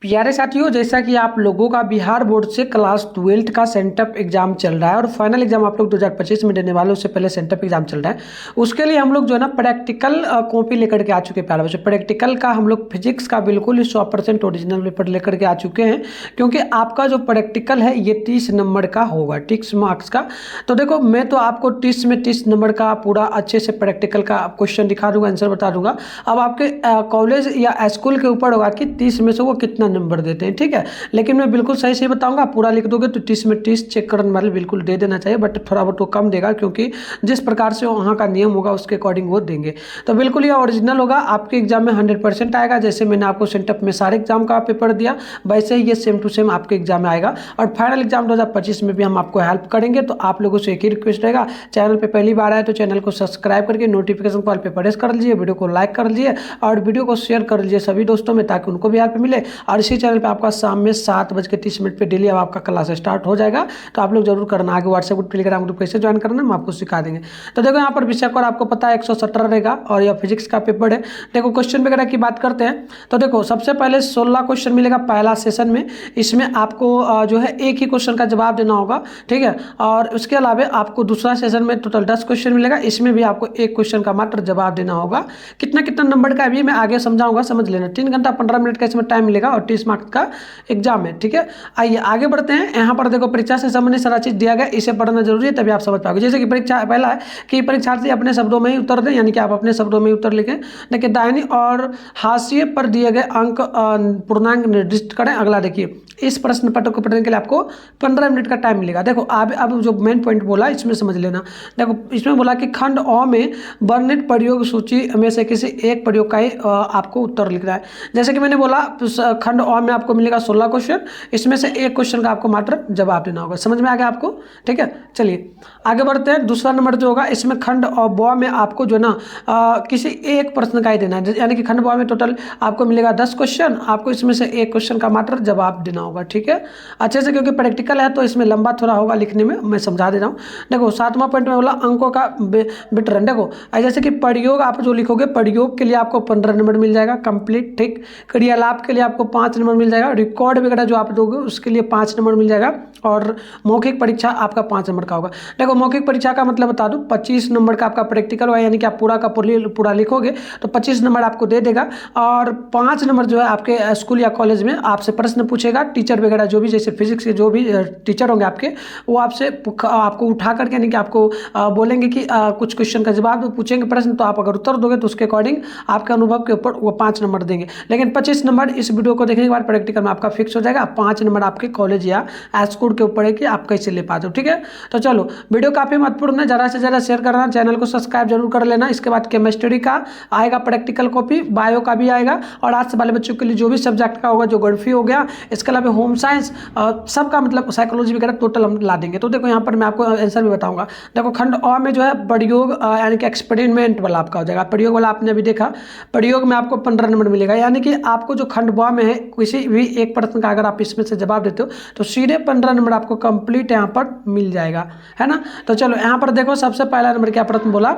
प्यारे साथियों, जैसा कि आप लोगों का बिहार बोर्ड से क्लास 12 का सेंटअप एग्जाम चल रहा है और फाइनल एग्जाम आप लोग 2025 में देने वाले, उससे पहले सेंटअप एग्जाम चल रहा है। उसके लिए हम लोग जो है ना प्रैक्टिकल कॉपी लेकर के आ चुके हैं। प्यारे बच्चों, प्रैक्टिकल का हम लोग फिजिक्स का बिल्कुल 100% ओरिजिनल पेपर लेकर के आ चुके हैं, क्योंकि आपका जो प्रैक्टिकल है ये 30 नंबर का होगा, 30 मार्क्स का। तो देखो, मैं तो आपको 30 में 30 नंबर का पूरा अच्छे से प्रैक्टिकल का क्वेश्चन दिखा दूंगा, आंसर बता दूंगा। अब आपके कॉलेज या स्कूल के ऊपर होगा कि 30 में से वो कितना नंबर देते हैं, ठीक है। लेकिन मैं बिल्कुल सही सही बताऊंगा, पूरा लिख दोगे तो 30 में 30 चेक करने वाले बिल्कुल दे देना चाहिए, बट थोड़ा बहुत वो कम देगा, क्योंकि जिस प्रकार से वहाँ का नियम होगा उसके अकॉर्डिंग वो देंगे। तो बिल्कुल ये ओरिजिनल होगा, आपके एग्जाम में 100% आएगा। जैसे मैंने आपको सेंटअप में सारे एग्जाम का पेपर दिया, वैसे ही ये सेम टू सेम आपके एग्जाम में आएगा। और फाइनल एग्जाम 2025 में भी हम आपको हेल्प करेंगे। तो आप लोगों से एक ही रिक्वेस्ट रहेगा, चैनल पर पहली बार आए तो चैनल को सब्सक्राइब करके नोटिफिकेशन कॉल पर प्रेस कर लीजिए, वीडियो को लाइक कर लीजिए और वीडियो को शेयर कर लीजिए सभी दोस्तों में, ताकि उनको भी हेल्प मिले। और इसी चैनल पर आपका शाम में 7:30 पे डेली अब आपका क्लास स्टार्ट हो जाएगा। तो आप लोग जरूर करना। आगे व्हाट्सएप ग्रुप, टेलीग्राम ग्रुप कैसे ज्वाइन करना हम आपको सिखा देंगे। तो देखो, यहाँ पर विषय को आपको पता है 117 रहेगा और यह फिजिक्स का पेपर है। देखो, क्वेश्चन वगैरह की बात करते हैं तो देखो, सबसे पहले 16 क्वेश्चन मिलेगा पहला सेशन में। इसमें आपको जो है एक ही क्वेश्चन का जवाब देना होगा, ठीक है। और उसके अलावा आपको दूसरा सेशन में टोटल 10 क्वेश्चन मिलेगा, इसमें भी आपको एक क्वेश्चन का मात्र जवाब देना होगा। कितना कितना नंबर का अभी मैं आगे समझाऊंगा, समझ लेना। 3 घंटा 15 मिनट का इसमें टाइम मिलेगा और 30 मार्क्स का एग्जाम है, ठीक है। आइए आगे बढ़ते हैं। यहाँ पर देखो, परीक्षा से संबंधित सारा चीज दिया गया, इसे पढ़ना जरूरी है, तभी आप समझ पाओगे। जैसे कि परीक्षा पहला है कि परीक्षार्थी अपने शब्दों में ही उत्तर दें, यानी कि आप अपने शब्दों में ही उत्तर लिखें। देखिए, दाहिनी और हाशिए पर दिए गए अंक पूर्णांक निर्दिष्ट करें। अगला देखिए, इस प्रश्न पत्र को पढ़ने के लिए आपको 15 मिनट का टाइम मिलेगा। देखो, अब जो मेन पॉइंट बोला इसमें समझ लेना। देखो, इसमें बोला कि खंड अ में वर्णित प्रयोग सूची में से किसी एक प्रयोग का ही आपको उत्तर लिखना है। जैसे कि मैंने बोला, खंड अ में आपको मिलेगा 16 क्वेश्चन, इसमें से एक क्वेश्चन का आपको मात्र जवाब देना होगा। समझ में आ गया आपको, ठीक है। चलिए आगे बढ़ते हैं। दूसरा नंबर जो होगा, इसमें खंड और ब में आपको जो ना किसी एक प्रश्न का ही देना है, यानी कि खंड ब में टोटल आपको मिलेगा 10 क्वेश्चन, आपको इसमें से एक क्वेश्चन का मात्र जवाब देना होगा, ठीक है। अच्छे से, क्योंकि प्रैक्टिकल है तो इसमें लंबा थोड़ा होगा लिखने में, मैं समझा दे रहा हूँ। देखो, 7वां पॉइंट में बोला अंकों का वितरण। देखो, जैसे कि प्रयोग आप जो लिखोगे, प्रयोग के लिए आपको 15 नंबर मिल जाएगा कंप्लीट, ठीक। क्रियालाप के लिए आपको 5 नंबर मिल जाएगा, रिकॉर्ड वगैरह जो आप दोगे उसके लिए 5 नंबर मिल जाएगा, और मौखिक परीक्षा आपका 5 नंबर का होगा। देखो, मौखिक परीक्षा का मतलब बता दूं, 25 नंबर का आपका प्रैक्टिकल होगा, यानी कि आप पूरा का पूरा लिखोगे तो 25 नंबर आपको दे देगा। और 5 नंबर जो है आपके स्कूल या कॉलेज में आपसे प्रश्न पूछेगा, टीचर वगैरह जो भी, जैसे फिजिक्स के जो भी टीचर होंगे आपके, वो आपको उठा करके, यानी कि आपको बोलेंगे कि कुछ क्वेश्चन का जवाब पूछेंगे प्रश्न, तो आप अगर उत्तर दोगे तो उसके अकॉर्डिंग आपके अनुभव के ऊपर वो 5 नंबर देंगे। लेकिन 25 नंबर इस वीडियो को देखने के बाद प्रैक्टिकल में आपका फिक्स हो जाएगा। 5 नंबर आपके कॉलेज या स्कूल के ऊपर है कि आप कैसे ले पाते हो, ठीक है। तो चलो, वीडियो काफी महत्वपूर्ण है, ज़्यादा से ज़्यादा शेयर करना, चैनल को सब्सक्राइब जरूर कर लेना। इसके बाद केमिस्ट्री का आएगा प्रैक्टिकल कॉपी, बायो का भी आएगा, और आर्ट्स वाले बच्चों के लिए जो भी सब्जेक्ट का होगा, ज्योग्राफी हो गया, इसके अलावा होम साइंस, सबका मतलब साइकोलॉजी वगैरह टोटल हम ला देंगे। तो देखो, यहाँ पर मैं आपको आंसर भी बताऊंगा। देखो, खंड अ में जो है प्रयोग, यानी कि एक्सपेरिमेंट वाला आपका हो जाएगा। प्रयोग वाला आपने अभी देखा, प्रयोग में आपको 15 नंबर मिलेगा, यानी कि आपको जो खंड ब में है किसी भी एक प्रश्न का अगर आप इसमें से जवाब देते हो तो सीधे 15 नंबर आपको कंप्लीट यहाँ पर मिल जाएगा, है ना। तो चलो, यहाँ पर देखो, सबसे पहला नंबर क्या प्रश्न बोला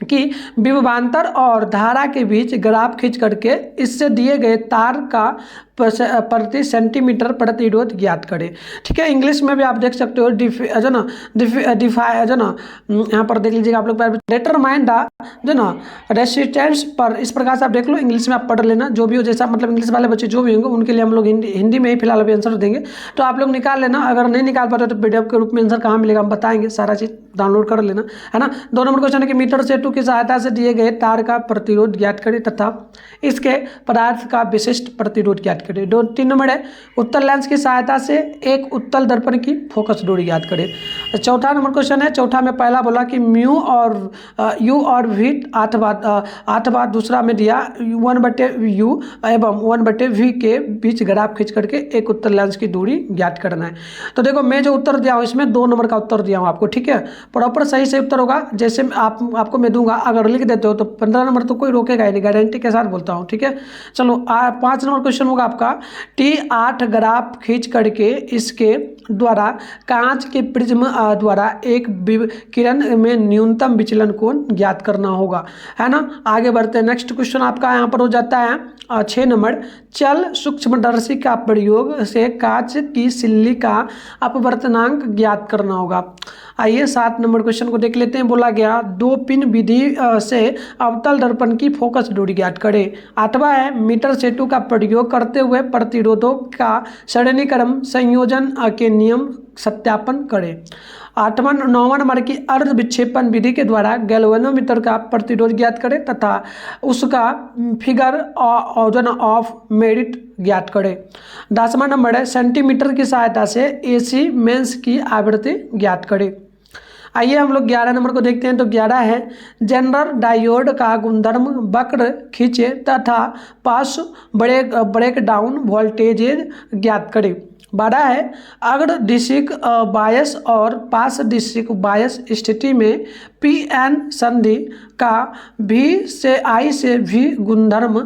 कि विभवांतर और धारा के बीच ग्राफ खींच करके इससे दिए गए तार का प्रति सेंटीमीटर प्रतिरोध ज्ञात करें, ठीक है। इंग्लिश में भी आप देख सकते हो, जो ना डिफाई, जो ना यहाँ पर देख लीजिएगा आप लोग, डिटरमाइन द जो ना रेसिस्टेंस पर, इस प्रकार से आप देख लो, इंग्लिश में आप पढ़ लेना जो भी हो, जैसा मतलब इंग्लिश वाले बच्चे जो भी होंगे उनके लिए हम लोग हिंदी में ही फिलहाल अभी आंसर देंगे, तो आप लोग निकाल लेना। अगर नहीं निकाल पाते तो PDF के रूप में आंसर कहाँ मिलेगा हम बताएंगे, सारा चीज़ डाउनलोड कर लेना, है ना। 2 नंबर क्वेश्चन है कि मीटर सेतु की सहायता से दिए गए तार का प्रतिरोध ज्ञात करें तथा इसके पदार्थ का विशिष्ट प्रतिरोध ज्ञात करें। 3 नंबर है, उत्तल लेंस की सहायता से एक उत्तल दर्पण की फोकस दूरी ज्ञात करें। 4था नंबर क्वेश्चन है, चौथा में पहला बोला कि म्यू और यू और वी 8 बार, दूसरा में दिया 1/u एवं 1/v के बीच ग्राफ खींच करके एक उत्तल लेंस की दूरी ज्ञात करना है। तो देखो, मैं जो उत्तर दिया हूँ इसमें 2 नंबर का उत्तर दिया हूँ आपको, ठीक है। प्रॉपर सही से उत्तर होगा, जैसे आपको मैं दूंगा, अगर लिख देते हो तो 15 नंबर तो कोई रोकेगा ही नहीं, गारंटी के साथ बोलता हूँ, ठीक है। चलो, 5 नंबर क्वेश्चन होगा आपका, T8 ग्राफ खींच करके इसके द्वारा कांच के प्रिज्म द्वारा एक किरण में न्यूनतम विचलन कोण ज्ञात करना होगा, है ना। आगे बढ़ते हैं, नेक्स्ट क्वेश्चन आपका यहाँ पर हो जाता है 6 नंबर, चल सूक्ष्मदर्शी का प्रयोग से कांच की सिल्ली का अपवर्तनांक ज्ञात करना होगा। आइए 7 नंबर क्वेश्चन को देख लेते हैं। बोला गया 2 पिन विधि से अवतल दर्पण की फोकस दूरी ज्ञात करें। 8वां है मीटर सेतु का प्रयोग करते हुए प्रतिरोधों का सरणीक्रम संयोजन के नियम सत्यापन करें। 9वां नंबर की अर्ध विक्षेपण विधि के द्वारा गैल्वेनोमीटर का प्रतिरोध ज्ञात करें तथा उसका फिगर ऑफ मेरिट ज्ञात करें। 10वां नंबर है सेंटीमीटर की सहायता से एसी मेंस की आवृत्ति ज्ञात करें। आइए हम लोग 11 नंबर को देखते हैं। तो 11 है जनरल डायोड का गुणधर्म वक्र खींचे तथा पास ब्रेक डाउन वोल्टेजेज ज्ञात करें। 12 है अगर डिस्क बायस और पास डिस्क बायस स्थिति में पी एन संधि का भी से आई से भी गुणधर्म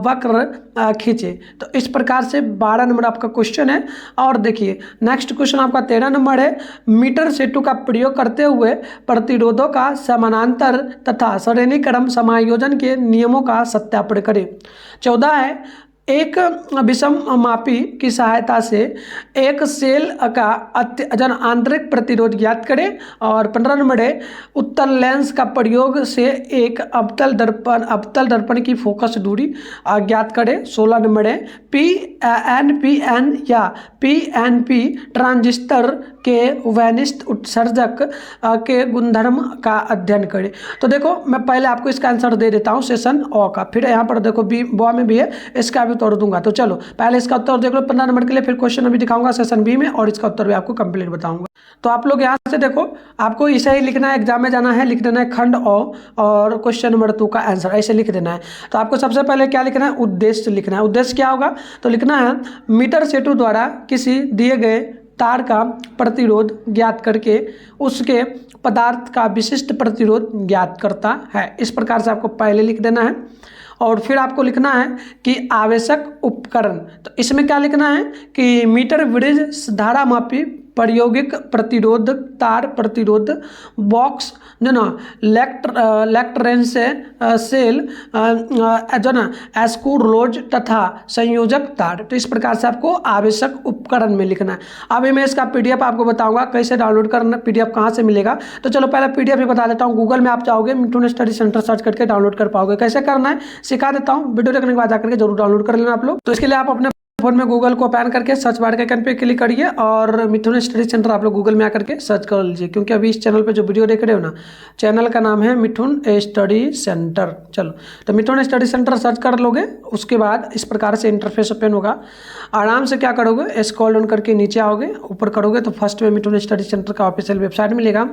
वक्र खींचे। तो इस प्रकार से 12 नंबर आपका क्वेश्चन है। और देखिए नेक्स्ट क्वेश्चन आपका 13 नंबर है मीटर सेतु का प्रयोग करते हुए प्रतिरोधों का समानांतर तथा श्रेणीक्रम समायोजन के नियमों का सत्यापन करें। 14 है एक विषम मापी की सहायता से एक सेल का आंतरिक प्रतिरोध ज्ञात करें। और 15 नंबर है उत्तल लेंस का प्रयोग से एक अवतल दर्पण की फोकस दूरी ज्ञात करें। 16 नंबर है PNPN या PNP ट्रांजिस्टर के वैनिष्ठ उत्सर्जक के गुणधर्म का अध्ययन करें। तो देखो मैं पहले आपको इसका आंसर दे देता हूँ सेशन ओ का, फिर यहाँ पर देखो बी बॉ में भी है, इसका भी उत्तर दूंगा। तो चलो पहले इसका उत्तर देख लो 15 नंबर के लिए, फिर क्वेश्चन अभी दिखाऊंगा सेशन बी में और इसका उत्तर भी आपको कंप्लीट बताऊंगा। तो आप लोग यहाँ से देखो आपको इसे ही लिखना है, एग्जाम में जाना है, लिख देना है खंड ओ और क्वेश्चन नंबर 2 का आंसर ऐसे लिख देना है। तो आपको सबसे पहले क्या लिखना है, उद्देश्य लिखना है। उद्देश्य क्या होगा तो लिखना है मीटर सेतु द्वारा किसी दिए गए तार का प्रतिरोध ज्ञात करके उसके पदार्थ का विशिष्ट प्रतिरोध ज्ञात करता है। इस प्रकार से आपको पहले लिख देना है। और फिर आपको लिखना है कि आवश्यक उपकरण। तो इसमें क्या लिखना है कि मीटर ब्रिज धारा मापी प्रायोगिक प्रतिरोध तार प्रतिरोध बॉक्स जो ना इलेक्ट्रेंस सेल जो ना एस्कूर रोज तथा संयोजक तार। तो इस प्रकार से आपको आवश्यक उपकरण में लिखना है। अभी मैं इसका पीडीएफ आपको बताऊंगा कैसे डाउनलोड करना, पीडीएफ कहाँ से मिलेगा। तो चलो पहले पीडीएफ ही बता देता हूँ। गूगल में आप जाओगे मिठुन स्टडी सेंटर सर्च करके डाउनलोड कर पाओगे। कैसे करना है सिखा देता हूँ, वीडियो देखने के बाद जाकर के जरूर डाउनलोड कर लेना आप लोग। तो इसके लिए आप अपने फोन में गूगल को ओपन करके सर्च बार के आइकन पे क्लिक करिए और मिथुन स्टडी सेंटर आप लोग गूगल में आकर के सर्च कर लीजिए, क्योंकि अभी इस चैनल पे जो वीडियो देख रहे हो ना, चैनल का नाम है मिथुन स्टडी सेंटर। चलो तो मिथुन स्टडी सेंटर सर्च कर लोगे, उसके बाद इस प्रकार से इंटरफेस ओपन होगा। आराम से क्या करोगे, स्क्रॉल डाउन करके नीचे आओगे, ऊपर करोगे तो फर्स्ट में मिथुन स्टडी सेंटर का ऑफिशियल वेबसाइट मिलेगा।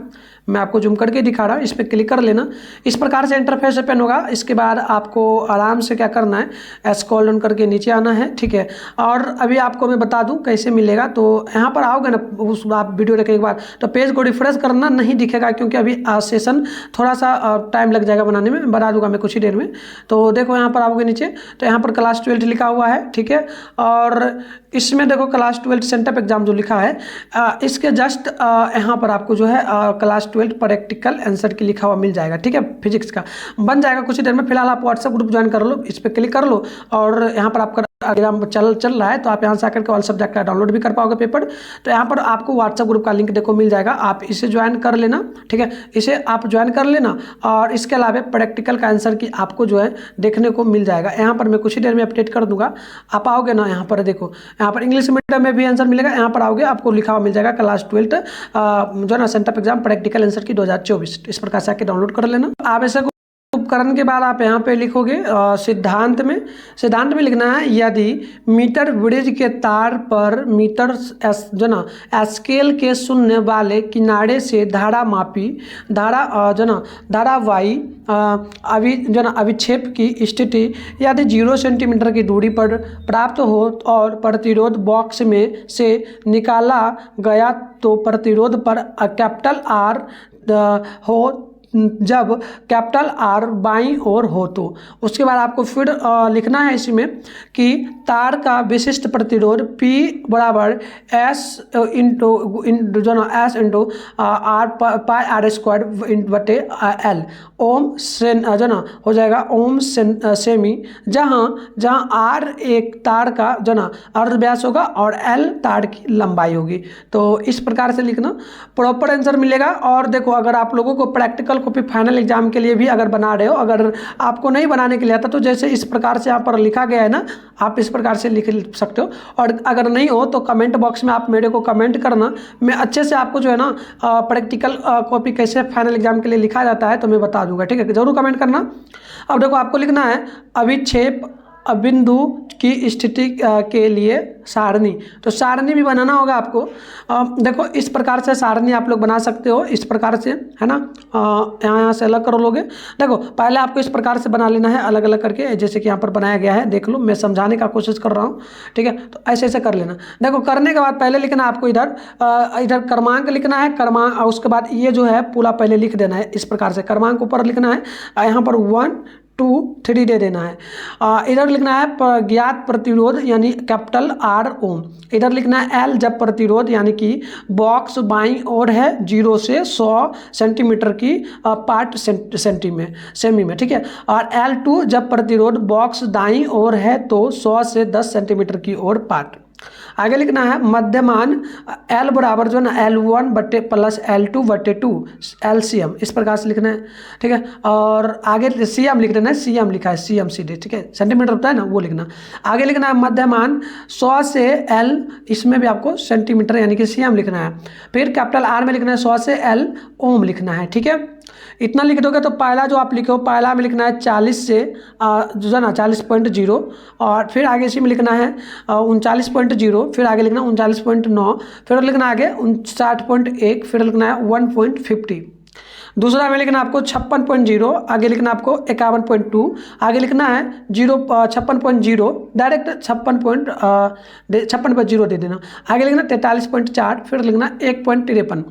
मैं आपको जूम करके दिखा रहा हूँ, इस पर क्लिक कर लेना। इस प्रकार से इंटरफेस ओपन होगा। इसके बाद आपको आराम से क्या करना है, स्क्रॉल डाउन करके नीचे आना है, ठीक है। और अभी आपको मैं बता दूं कैसे मिलेगा। तो यहाँ पर आओगे ना, उस आप वीडियो देखने के बाद तो पेज को रिफ्रेश करना नहीं दिखेगा, क्योंकि अभी सेशन थोड़ा सा टाइम लग जाएगा बनाने में, बता दूंगा मैं कुछ ही देर में। तो देखो यहाँ पर आओगे नीचे तो यहाँ पर क्लास 12 लिखा हुआ है, ठीक है। और इसमें देखो क्लास 12 सेंटअप एग्जाम जो लिखा है, इसके जस्ट यहाँ पर आपको जो है क्लास 12 प्रैक्टिकल आंसर की लिखा हुआ मिल जाएगा, ठीक है। फिजिक्स का बन जाएगा कुछ ही देर में। फिलहाल आप व्हाट्सएप ग्रुप ज्वाइन कर लो, इस पर क्लिक कर लो और यहाँ पर आपका एग्जाम चल रहा है तो आप यहाँ से आकर के ऑल सब्जेक्ट का डाउनलोड भी कर पाओगे पेपर। तो यहाँ पर आपको व्हाट्सएप ग्रुप का लिंक देखो मिल जाएगा, आप इसे ज्वाइन कर लेना, ठीक है। इसे आप ज्वाइन कर लेना और इसके अलावा प्रैक्टिकल का आंसर की आपको जो है देखने को मिल जाएगा। यहाँ पर मैं कुछ ही देर में अपडेट कर दूंगा। आप आओगे ना, यहाँ पर देखो, यहाँ पर इंग्लिश मीडियम में भी आंसर मिलेगा। यहाँ पर आओगे आपको लिखा हुआ मिल जाएगा क्लास 12 जो है ना सेंटअप एग्जाम प्रैक्टिकल आंसर की 2024। इस प्रकार से आके डाउनलोड कर लेना। आवश्यक उपकरण के बाद आप यहाँ पे लिखोगे सिद्धांत में लिखना है यदि मीटर ब्रिज के तार पर मीटर जो ना स्केल के शून्य वाले किनारे से धारा मापी धारावाही अभिक्षेप की स्थिति यदि 0 सेंटीमीटर की दूरी पर प्राप्त हो और प्रतिरोध बॉक्स में से निकाला गया तो प्रतिरोध पर कैपिटल R हो जब कैपिटल आर बाईं ओर हो तो। उसके बाद आपको फिर लिखना है इसमें कि तार का विशिष्ट प्रतिरोध P बराबर S जो ना S into r pi r square बटे L ओम जो ना हो जाएगा ओम सेमी, जहाँ R एक तार का जो ना अर्धव्यास होगा और L तार की लंबाई होगी। तो इस प्रकार से लिखना, प्रॉपर आंसर मिलेगा। और देखो अगर आप लोगों को प्रैक्टिकल कॉपी फाइनल एग्जाम के लिए भी अगर बना रहे हो, अगर आपको नहीं बनाने के लिए आता तो जैसे इस प्रकार से यहाँ पर लिखा गया है ना, आप इस प्रकार से लिख सकते हो। और अगर नहीं हो तो कमेंट बॉक्स में आप मेरे को कमेंट करना, मैं अच्छे से आपको जो है ना प्रैक्टिकल कॉपी कैसे फाइनल एग्जाम के लिए लिखा जाता है तो मैं बता दूंगा, ठीक है, जरूर कमेंट करना। अब देखो आपको लिखना है अभिक्षेप बिंदु की स्थिति के लिए सारणी, तो सारणी भी बनाना होगा आपको। देखो इस प्रकार से सारणी आप लोग बना सकते हो, इस प्रकार से, है ना, यहाँ से अलग कर लोगे। देखो पहले आपको इस प्रकार से बना लेना है अलग अलग करके, जैसे कि यहाँ पर बनाया गया है, देख लो, मैं समझाने का कोशिश कर रहा हूँ, ठीक है। तो ऐसे ऐसे कर लेना। देखो करने के बाद पहले लिखना आपको इधर क्रमांक लिखना है, क्रमांक, और उसके बाद ये जो है पूरा पहले लिख देना है इस प्रकार से, क्रमांक ऊपर लिखना है, यहाँ पर 1 2 3 दे देना है। इधर लिखना है ज्ञात प्रतिरोध यानी कैपिटल R ओम, इधर लिखना है L जब प्रतिरोध यानी कि बॉक्स बाईं ओर है 0 से 100 सेंटीमीटर की पार्ट सेमी में, ठीक है। और L2 जब प्रतिरोध बॉक्स दाईं ओर है तो 100 से 10 सेंटीमीटर की ओर पार्ट। आगे लिखना है मध्यमान L बराबर जो है ना L1 बटे प्लस L2 बटे 2 LCM, इस प्रकार से लिखना है, ठीक है। और आगे CM लिख देना है, CM लिखा है CM सीधे, ठीक है, सेंटीमीटर होता है ना वो लिखना। आगे लिखना है मध्यमान 100 से L, इसमें भी आपको सेंटीमीटर यानी कि CM लिखना है। फिर कैपिटल R में लिखना है 100 से L ओम लिखना है, ठीक है। इतना लिख दोगे तो पहला जो आप लिखो, पहला में लिखना है 40 से जो है ना 40.0, और फिर आगे इसी में लिखना है 39.0, फिर आगे लिखना 39.9, फिर लिखना आगे 59.1, फिर लिखना है 1.50। दूसरा में लिखना आपको 56.0, आगे लिखना आपको 51.2, आगे लिखना है 56.0, डायरेक्ट 56.0 दे देना। आगे लिखना 43.4, फिर लिखना 1.53।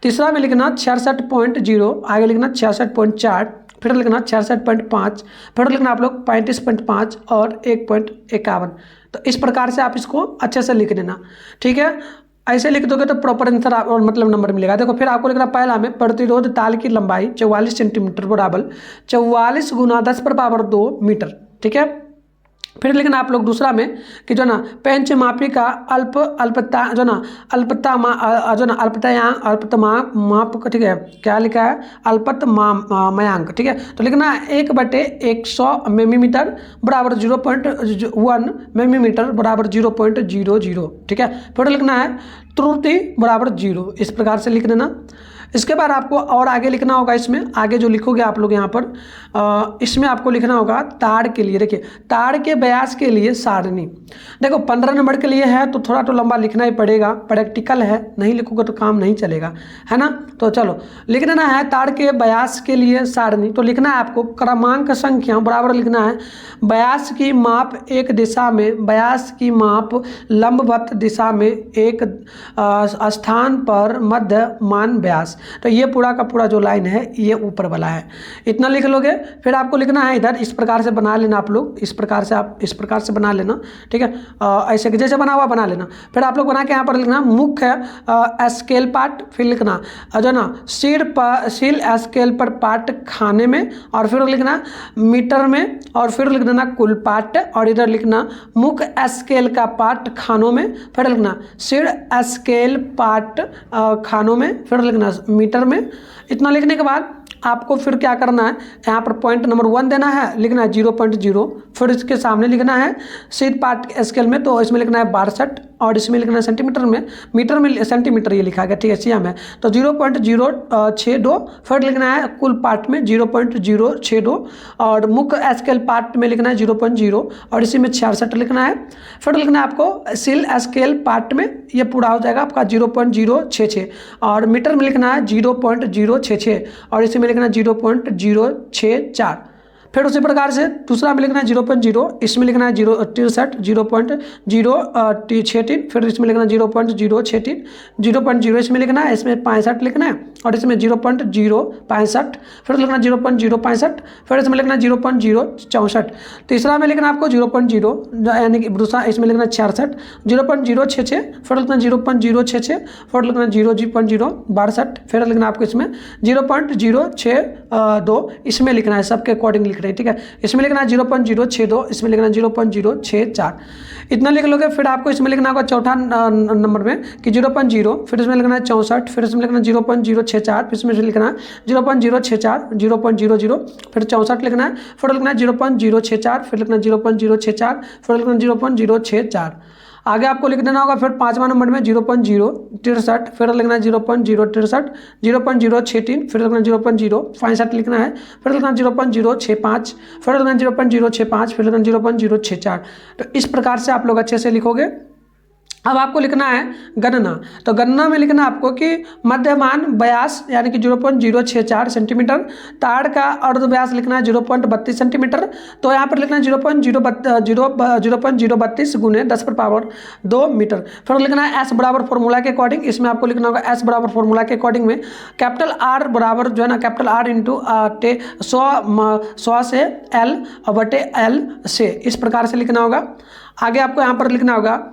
तीसरा में लिखना 66.0, आगे लिखना 66.4, फिर लिखना 66.5, फिर लिखना आप लोग 35.5 और 1.51। तो इस प्रकार से आप इसको अच्छे से लिख देना, ठीक है। ऐसे लिख दोगे तो प्रॉपर आंसर और मतलब नंबर मिलेगा। देखो फिर आपको लिखना पहला में प्रतिरोध ताल की लंबाई 44 सेंटीमीटर बराबर 44 गुना 10⁻² मीटर, ठीक है। फिर लिखना आप लोग दूसरा में कि जो ना पेंच मापी का माप, ठीक है, क्या लिखा है अल्पतमांक, ठीक है। तो लिखना 1/100 मिलीमीटर बराबर 0.1 मिलीमीटर बराबर 0.00, ठीक है। फिर लिखना है त्रुटि बराबर 0, इस प्रकार से लिख देना। इसके बाद आपको और आगे लिखना होगा, इसमें आगे जो लिखोगे आप लोग यहाँ पर इसमें आपको लिखना होगा तार के लिए। देखिए तार के व्यास के लिए सारणी, देखो 15 नंबर के लिए है तो थोड़ा तो लंबा लिखना ही पड़ेगा, प्रैक्टिकल है, नहीं लिखोगे तो काम नहीं चलेगा, है ना। तो चलो लिख देना है तार के व्यास के लिए सारणी। तो लिखना है आपको क्रमांक संख्या बराबर लिखना है व्यास की माप एक दिशा में, व्यास की माप लंबवत दिशा में एक स्थान पर मध्यमान व्यास। तो ये पूरा का पूरा जो लाइन है ये ऊपर वाला है, इतना लिख लोगे। फिर आपको लिखना है इधर इस प्रकार से बना लेना आप लोग, इस प्रकार से आप इस प्रकार से बना लेना, ठीक है, ऐसे जैसे बना हुआ बना लेना। फिर आप लोग बना के यहाँ पर लिखना मुख्य स्केल पार्ट, फिर लिखना जो ना सील स्केल पर पार्ट खाने में, और फिर लिखना मीटर में, और फिर लिख देना कुल पार्ट, और इधर लिखना मुख्य स्केल का पार्ट खानों में, फिर लिखना सीड स्केल पार्ट खानों में, फिर लिखना मीटर में। इतना लिखने के बाद आपको फिर क्या करना है, यहाँ पर पॉइंट नंबर 1 देना है, लिखना है 0.0, फिर इसके सामने लिखना है सीध पार्ट स्केल में, तो इसमें लिखना है 62, और इसमें लिखना है सेंटीमीटर में, मीटर में सेंटीमीटर ये लिखा गया, ठीक है, सीएम है तो 0.062, फिर लिखना है कुल पार्ट में 0.062, और मुख्य स्केल पार्ट में लिखना है 0.0, और इसी में 66 लिखना है। फिर लिखना है आपको सील स्केल पार्ट में ये पूरा हो जाएगा आपका 0.066, और मीटर में लिखना है 0.066, और इसी में लिखना है 0.064। फिर उसी प्रकार से दूसरा में लिखना है 0.0, इसमें लिखना है 0.063, फिर इसमें लिखना है 0.063, 0.0 इसमें लिखना है, इसमें 65 लिखना है, और इसमें 0.065, फिर लिखना 0.065, फिर इसमें लिखना 0.064। तीसरा में लिखना आपको 0.0 यानी कि दूसरा इसमें लिखना 66, 0.066, फिर लिखना 0.066, फिर लिखना 0.062, फिर लिखना आपको इसमें 0.062, इसमें लिखना है, सबके अकॉर्डिंग लिख रहे हैं, ठीक है। इसमें लिखना है 0.062, इसमें लिखना 0.064, इतना लिख लोगे। फिर आपको इसमें लिखना होगा चौथा नंबर में कि 0.0, फिर इसमें लिखना है 64, फिर इसमें लिखना 0.064, फिर इसमें लिखना है 0.064, 0.00, फिर 64 लिखना है, फिर लिखना है 0.064, फिर लिखना 0.064, फिर लिखना 0.064। आगे आपको लिख देना होगा फिर पाँचवा नंबर में 0.063, फिर लिखना है 0.063, 0.063, फिर लिखना 0.065 लिखना है, फिर लिखना 0.065, फिर लिखना 0.065, फिर लिखना 0.064। तो इस प्रकार से आप लोग अच्छे से लिखोगे। अब आपको लिखना है गणना। तो गणना में लिखना आपको कि मध्यमान व्यास यानी कि 0.064 सेंटीमीटर, ताड़ का अर्ध व्यास लिखना है 0.32 सेंटीमीटर। तो यहाँ पर लिखना है 0.032 गुने 10⁻² मीटर। फिर लिखना है एस बराबर फॉर्मूला के अकॉर्डिंग, इसमें आपको लिखना होगा एस बराबर फॉर्मूला के अकॉर्डिंग में कैपिटल आर बराबर जो है ना कैपिटल आर इंटू 100 से एल बटे एल से, इस प्रकार से लिखना होगा। आगे आपको यहाँ पर लिखना होगा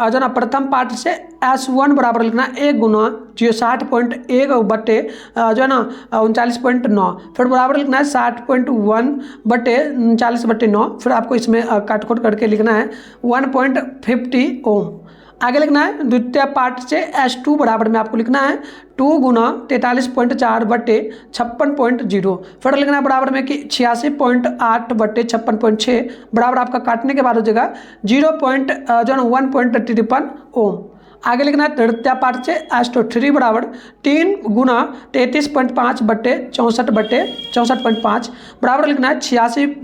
जो ना प्रथम पार्ट से S1 बराबर लिखना 1 गुना 60.1 बटे जो है ना 39.9, फिर बराबर लिखना है 60.1 बटे 40/9, फिर आपको इसमें काट खोट करके लिखना है 1.50 ओम। आगे लिखना है द्वितीय पार्ट से S2 बराबर में आपको लिखना है 2 गुना 43.4 बटे 56.0, फिर लिखना है बराबर में कि 86.8 बटे 56.6, बराबर आपका काटने के बाद हो जाएगा 1.53 ओम। आगे लिखना है तृतीय पार्ट से S3 बराबर 3 गुना 33.5 बटे 64/64.5, बराबर लिखना है 86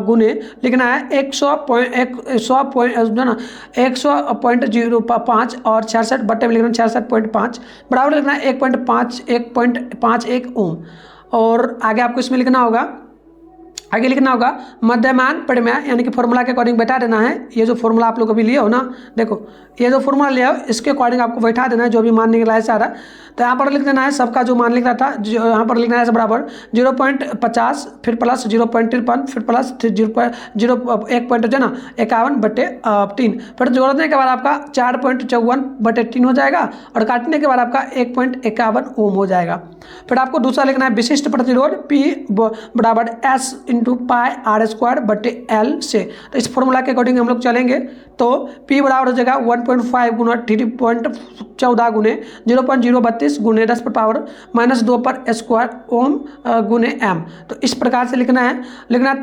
गुने लिखना है 100.05 और 66 बटे में लिखना है 66.5, बराबर लिखना है 1.51 ओम। और आगे आपको इसमें लिखना होगा मध्यमान परिमेय यानी कि फॉर्मूला के अकॉर्डिंग बैठा देना है। ये जो फॉर्मूला आप लोग अभी लिए हो ना, देखो ये जो फॉर्मूला लिया हो इसके अकॉर्डिंग आपको बैठा देना है जो भी मान निकला है सारा। तो यहाँ पर लिख देना है सबका जो मान लिख रहा था, जो यहाँ पर लिखना है बराबर 0.50, फिर प्लस 0.53, फिर प्लस 1.51/3, फिर जोड़ने के बाद आपका 4.54/3 हो जाएगा और काटने के बाद आपका 1.51 ओम हो जाएगा। फिर आपको दूसरा लिखना है विशिष्ट प्रतिरोध P बराबर S इंटू पाई R²/L से। तो इस फॉर्मूला के अकॉर्डिंग हम लोग चलेंगे तो P बराबर हो जाएगा 1.5 गुना 3.14 गुने 0.032 गुने 10⁻² ओम गुने m। तो इस प्रकार से लिखना है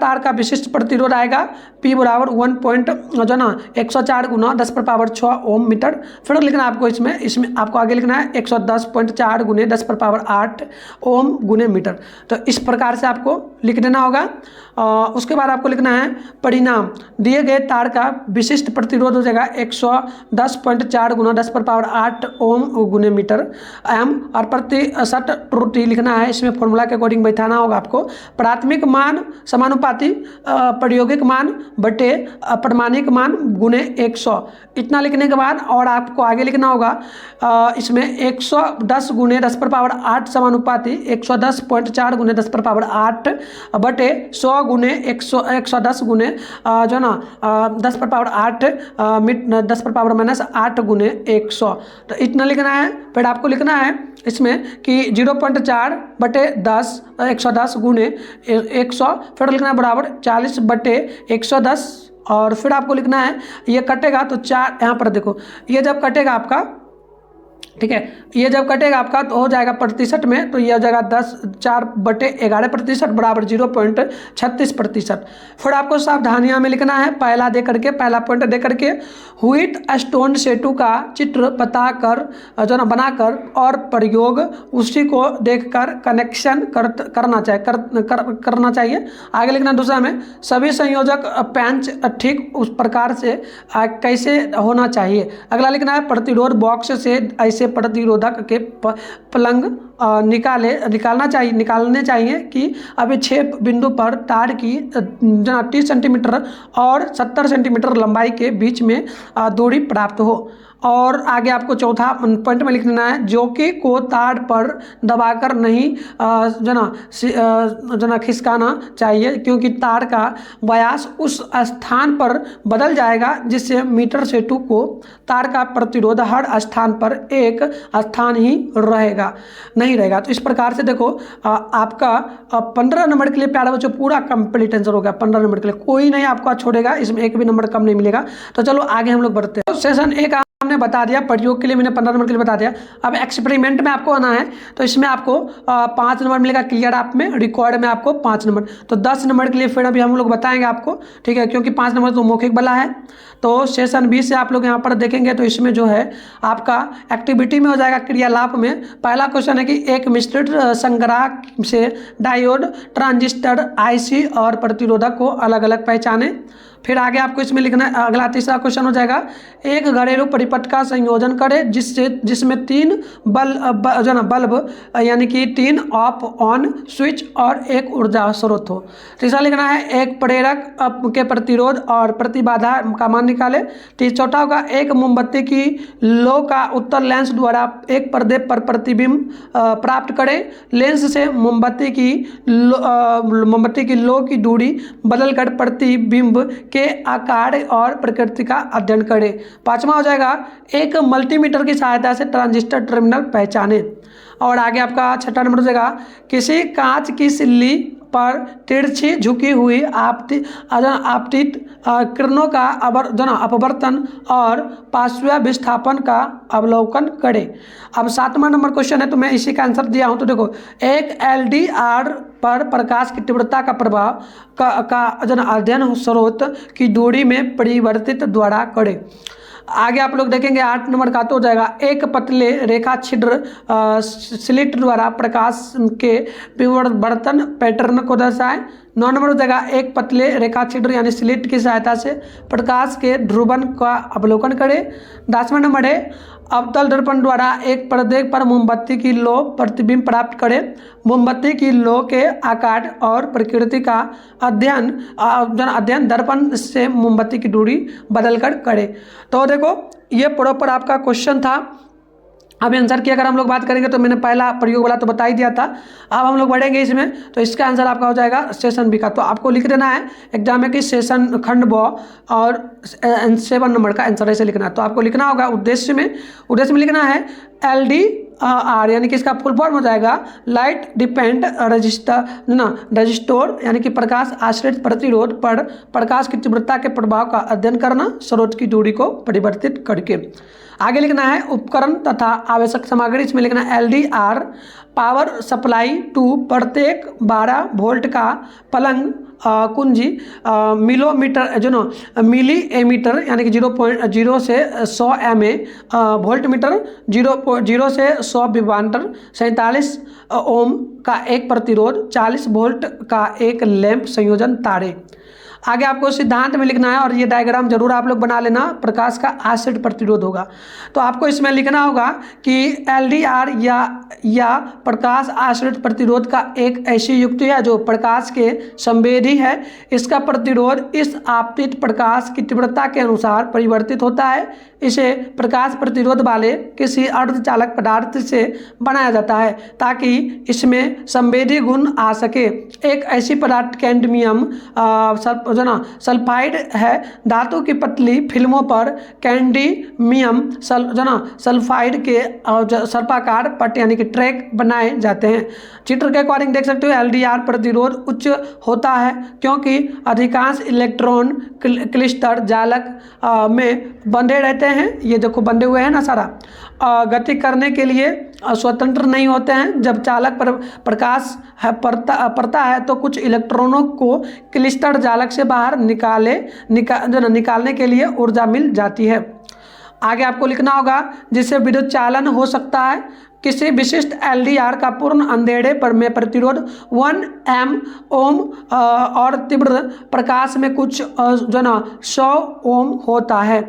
तार का विशिष्ट प्रतिरोध आएगा P बराबर 104 गुना 10⁻6 ओम मीटर। फिर लिखना आपको इसमें आपको आगे लिखना है 110.4 गुने 10⁻8 ओम गुने मीटर। तो इस प्रकार से आपको लिख देना होगा। उसके बाद आपको लिखना है परिणाम, दिए गए तार का विशिष्ट प्रतिरोध हो जाएगा 110.4 गुना 10⁻8 ओम गुने मीटर एम, और प्रतिशत त्रुटि लिखना है, इसमें फॉर्मूला के अकॉर्डिंग बैठाना होगा आपको। प्राथमिक मान समानुपाती प्रायोगिक मान बटे प्रमाणिक मान गुने 100, इतना लिखने के बाद और आपको आगे लिखना होगा इसमें 110 गुने 10⁻8 समानुपाती 110.4 गुने 10⁻8 बटे 100 गुने 110 गुने जो ना 10⁻8 10⁻−8 गुने 100। तो इतना लिखना है। फिर आपको लिखना है इसमें कि 0.4/10 110 गुने 100, फिर लिखना है बराबर 40/110, और फिर आपको लिखना है ये कटेगा तो 4, यहाँ पर देखो ये जब कटेगा आपका, ठीक है, ये जब कटेगा आपका तो हो जाएगा प्रतिशत में, तो ये हो जाएगा 4/11% बराबर 0.36%। फिर आपको सावधानियां में लिखना है पहला पॉइंट दे करके व्हीट स्टोन सेतु का चित्र बनाकर और प्रयोग उसी को देखकर कनेक्शन करना चाहिए। आगे लिखना दूसरा में सभी संयोजक पेंच ठीक उस प्रकार से कैसे होना चाहिए। अगला लिखना है प्रतिरोध बॉक्स से ऐसे प्रतिरोधक के प्लग निकालने चाहिए कि अभी 6 बिंदु पर तार की 30 सेंटीमीटर और 70 सेंटीमीटर लंबाई के बीच में दूरी प्राप्त हो। और आगे आपको चौथा पॉइंट में लिखना है, जोकी को तार पर दबाकर नहीं जना खिसकाना चाहिए, क्योंकि तार का व्यास उस स्थान पर बदल जाएगा जिससे मीटर सेतु को तार का प्रतिरोध हर स्थान पर एक स्थान ही नहीं रहेगा। तो इस प्रकार से देखो आपका 15 नंबर के लिए प्यारे बच्चों पूरा कंप्लीट आंसर हो गया। 15 नंबर के लिए कोई नहीं आपका छोड़ेगा, इसमें एक भी नंबर कम नहीं मिलेगा। तो चलो आगे हम लोग बढ़ते हैं। तो सेशन एक हमने बता दिया, प्रयोग के लिए मैंने 15 नंबर के लिए बता दिया। अब एक्सपेरिमेंट में आपको आना है, तो इसमें आपको 5 नंबर मिलेगा क्लियर आप में, रिकॉर्ड में आपको 5 नंबर। तो 10 नंबर के लिए फिर अभी हम लोग बताएंगे आपको, ठीक है, क्योंकि 5 नंबर तो मौखिक वाला है। तो सेशन 20 से आप लोग यहाँ पर देखेंगे तो इसमें जो है आपका एक्टिविटी में हो जाएगा क्रियालाप में। पहला क्वेश्चन है कि एक मिश्रित संग्राहक से डायोड, ट्रांजिस्टर, आईसी और प्रतिरोधक को अलग अलग पहचाने। फिर आगे आपको इसमें लिखना है, अगला तीसरा क्वेश्चन हो जाएगा, एक घरेलू परिपथ का संयोजन करें जिसमें 3 बल्ब यानी कि 3 ऑफ ऑन स्विच और एक ऊर्जा स्रोत हो। तीसरा लिखना है, एक प्रेरक के प्रतिरोध और प्रतिबाधा का मान निकाले। चौथा होगा, एक मोमबत्ती की लो का उत्तर लेंस द्वारा एक पर्दे पर प्रतिबिंब प्राप्त करें। लेंस से मोमबत्ती की लो की दूरी बदलकर प्रतिबिंब के आकार और प्रकृति का अध्ययन करें। पांचवा हो जाएगा, एक मल्टीमीटर की सहायता से ट्रांजिस्टर टर्मिनल पहचाने। और आगे आपका छठा नंबर हो जाएगा, किसी कांच की सिल्ली पर तिरछी झुकी हुई आपतित किरणों का अपवर्तन और पार्श्व विस्थापन का अवलोकन करें। अब 7वां नंबर क्वेश्चन है, तो मैं इसी का आंसर दिया हूं। तो देखो, एक LDR पर प्रकाश की तीव्रता का प्रभाव का अध्ययन स्रोत की दूरी में परिवर्तित द्वारा करें। आगे आप लोग देखेंगे 8 नंबर का तो हो जाएगा, एक पतले रेखा छिद्र स्लिट द्वारा प्रकाश के विवर्तन पैटर्न को दर्शाएं। 9 नंबर हो जाएगा, एक पतले रेखा छिद्र यानी स्लिट की सहायता से प्रकाश के ध्रुवन का अवलोकन करें। 10वां नंबर है, अवतल दर्पण द्वारा एक पर्दे पर मोमबत्ती की लो प्रतिबिंब प्राप्त करें। मोमबत्ती की लो के आकार और प्रकृति का अध्ययन दर्पण से मोमबत्ती की दूरी बदलकर करें। तो देखो ये प्रॉपर आपका क्वेश्चन था। अब आंसर की अगर हम लोग बात करेंगे तो मैंने पहला प्रयोग वाला तो बता ही दिया था। अब हम लोग बढ़ेंगे इसमें, तो इसका आंसर आपका हो जाएगा सेशन बी का। तो आपको लिख देना है एग्जाम में कि सेशन खंड ब और 7 नंबर का आंसर ऐसे लिखना है। तो आपको लिखना होगा उद्देश्य में लिखना है LDR यानी कि इसका फुल फॉर्म हो जाएगा लाइट डिपेंड रजिस्टोर यानी कि प्रकाश आश्रित प्रतिरोध पर प्रकाश की तीव्रता के प्रभाव का अध्ययन करना स्रोत की दूरी को परिवर्तित करके। आगे लिखना है उपकरण तथा आवश्यक सामग्री, इसमें लिखना है LDR पावर सप्लाई टू प्रत्येक 12 वोल्ट का पलंग कुंजी मिली एमीटर यानी कि 0.0 से 100 MA वोल्टमीटर 0 से 100 विभवांतर 47 ओम का एक प्रतिरोध 40 वोल्ट का एक लैंप संयोजन तारे। आगे आपको सिद्धांत में लिखना है और ये डायग्राम जरूर आप लोग बना लेना, प्रकाश का आश्रित प्रतिरोध होगा। तो आपको इसमें लिखना होगा कि LDR या प्रकाश आश्रित प्रतिरोध का एक ऐसी युक्ति है जो प्रकाश के संवेदी है। इसका प्रतिरोध इस आपतित प्रकाश की तीव्रता के अनुसार परिवर्तित होता है। इसे प्रकाश प्रतिरोध वाले किसी अर्धचालक पदार्थ से बनाया जाता है ताकि इसमें संवेदी गुण आ सके। एक ऐसी पदार्थ कैडमियम सल्फाइड है। धातु की पतली फिल्मों पर कैडमियम सल्फाइड के सर्पाकार पट्ट यानी कि ट्रैक बनाए जाते हैं। चित्र के अकॉर्डिंग देख सकते हो LDR प्रतिरोध उच्च होता है क्योंकि अधिकांश इलेक्ट्रॉन क्लिस्टर जालक में बंधे रहते हैं। ये देखो बंधे हुए हैं ना सारा, गति करने के लिए स्वतंत्र नहीं होते हैं। जब चालक पर प्रकाश पड़ता है तो कुछ इलेक्ट्रॉनों को क्लिस्टर जालक से बाहर निकालने के लिए ऊर्जा मिल जाती है। आगे आपको लिखना होगा जिससे विद्युत चालन हो सकता है। किसी विशिष्ट LDR का पूर्ण अंधेरे पर में प्रतिरोध 1 ओम और तीव्र प्रकाश में कुछ 100 ओम होता है।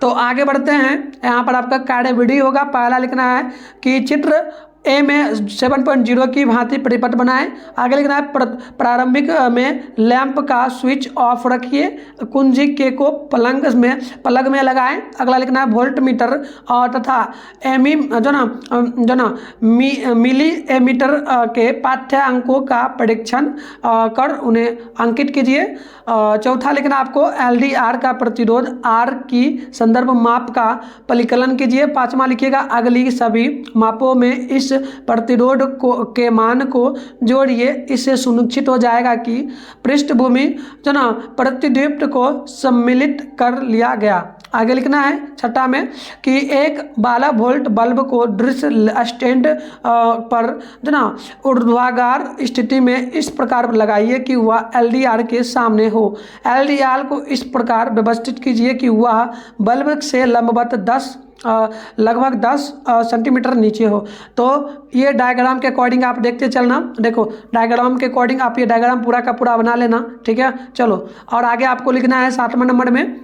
तो आगे बढ़ते हैं, यहाँ पर आपका कार्य विधि होगा। पहला लिखना है कि चित्र ए में 7.0 की भांति परिपथ बनाएं। आगे लिखना है प्रारंभिक में लैंप का स्विच ऑफ रखिए, कुंजी के को प्लग में लगाएं। अगला लिखना है वोल्ट मीटर और तथा एमी मिली एमीटर के पाठ्यांकों का परीक्षण कर उन्हें अंकित कीजिए। चौथा लिखना आपको LDR का प्रतिरोध R की संदर्भ माप का परिकलन कीजिए। पांचवा लिखिएगा अगली सभी मापों में इस प्रतिरोध के मान को जोड़िए, इससे सुनिश्चित हो जाएगा कि पृष्ठभूमि प्रतिदीप्त को सम्मिलित कर लिया गया। आगे लिखना है छठा में कि एक 12 वोल्ट बल्ब को दृश्य स्टैंड पर ऊर्ध्वाधर स्थिति में इस प्रकार लगाइए कि वह LDR के सामने हो। LDR को इस प्रकार व्यवस्थित कीजिए कि वह बल्ब से लंबवत लगभग 10 सेंटीमीटर नीचे हो। तो ये डायग्राम के अकॉर्डिंग आप देखते चलना। देखो डायग्राम के अकॉर्डिंग आप ये डायग्राम पूरा का पूरा बना लेना, ठीक है। चलो और आगे आपको लिखना है 7वें नंबर में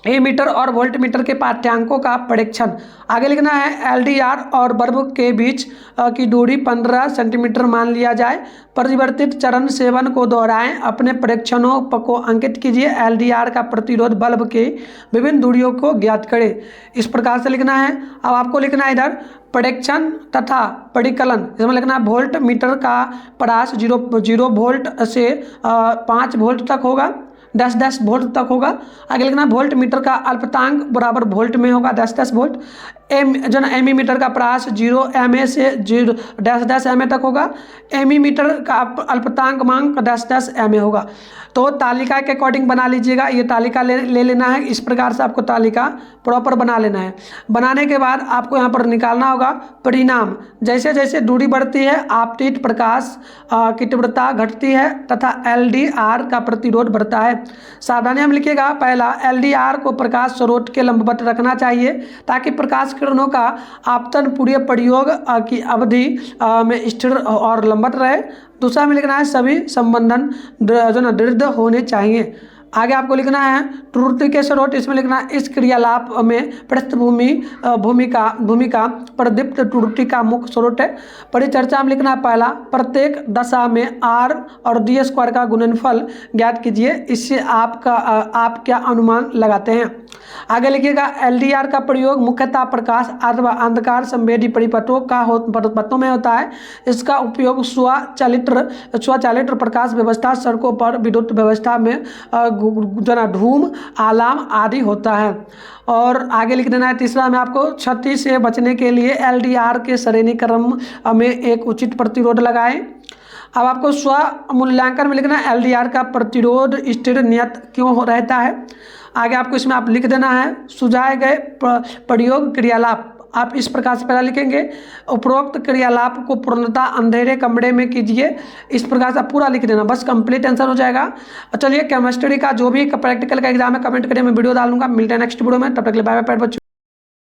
ए मीटर और वोल्ट मीटर के पाठ्यांकों का परीक्षण। आगे लिखना है LDR और बल्ब के बीच की दूरी 15 सेंटीमीटर मान लिया जाए। परिवर्तित चरण 7 को दोहराएं, अपने परीक्षणों को अंकित कीजिए। LDR का प्रतिरोध बल्ब के विभिन्न दूरियों को ज्ञात करें। इस प्रकार से लिखना है। अब आपको लिखना है इधर परीक्षण तथा परिकलन। इसमें लिखना है वोल्ट मीटर का परास 0 वोल्ट से 5 वोल्ट तक होगा, 10 वोल्ट तक होगा। आगे लिखना वोल्ट मीटर का अल्पतांक बराबर वोल्ट में होगा 10 वोल्ट। एमी मीटर का प्रास 0 MA से 10 MA तक होगा। एमी मीटर का अल्पतांक मांग 10 MA होगा। तो तालिका के अकॉर्डिंग बना लीजिएगा। ये तालिका ले लेना है। इस प्रकार से आपको तालिका प्रॉपर बना लेना है। बनाने के बाद आपको यहाँ पर निकालना होगा परिणाम। जैसे जैसे दूरी बढ़ती है आपतित प्रकाश की तीव्रता घटती है तथा LDR का प्रतिरोध बढ़ता है। सावधानी हम लिखिएगा। पहला LDR को प्रकाश स्रोत के लंबवत रखना चाहिए ताकि प्रकाश किरणों का आपतन पूरे प्रयोग की अवधि में स्थिर और लंबवत रहे। दूसरा में लिखना है सभी संबंधन दृढ़ होने चाहिए। आगे आपको लिखना है त्रुटि के स्रोत। इसमें लिखना है इस क्रियालाप में पृष्ठभूमि भूमिका प्रदीप्त त्रुटि का मुख्य स्रोत है। परिचर्चा में लिखना है पहला प्रत्येक दशा में R और D² का गुणनफल ज्ञात कीजिए। इससे आप क्या अनुमान लगाते हैं। आगे लिखिएगा LDR का प्रयोग मुख्यतः प्रकाश अथवा अंधकार संवेदी परिपथों में होता है। इसका उपयोग स्वचालित प्रकाश व्यवस्था, सड़कों पर विद्युत व्यवस्था में धूम अलार्म आदि होता है। और आगे लिख देना है तीसरा में आपको क्षति से बचने के लिए LDR के श्रेणी क्रम में एक उचित प्रतिरोध लगाएं। अब आपको स्व मूल्यांकन में लिखना है LDR का प्रतिरोध स्थिर नियत क्यों रहता है। आगे आपको इसमें आप लिख देना है सुझाए गए प्रयोग क्रियालाप। आप इस प्रकार से पहला लिखेंगे उपरोक्त क्रियालाप को पूर्णतः अंधेरे कमरे में कीजिए। इस प्रकार से पूरा लिख देना, बस कंप्लीट आंसर हो जाएगा। चलिए केमिस्ट्री का जो भी प्रैक्टिकल का एग्जाम है कमेंट करिए, मैं वीडियो डालूंगा। मिलते हैं नेक्स्ट वीडियो में, तब तक के लिए बाय बाय बच्चों।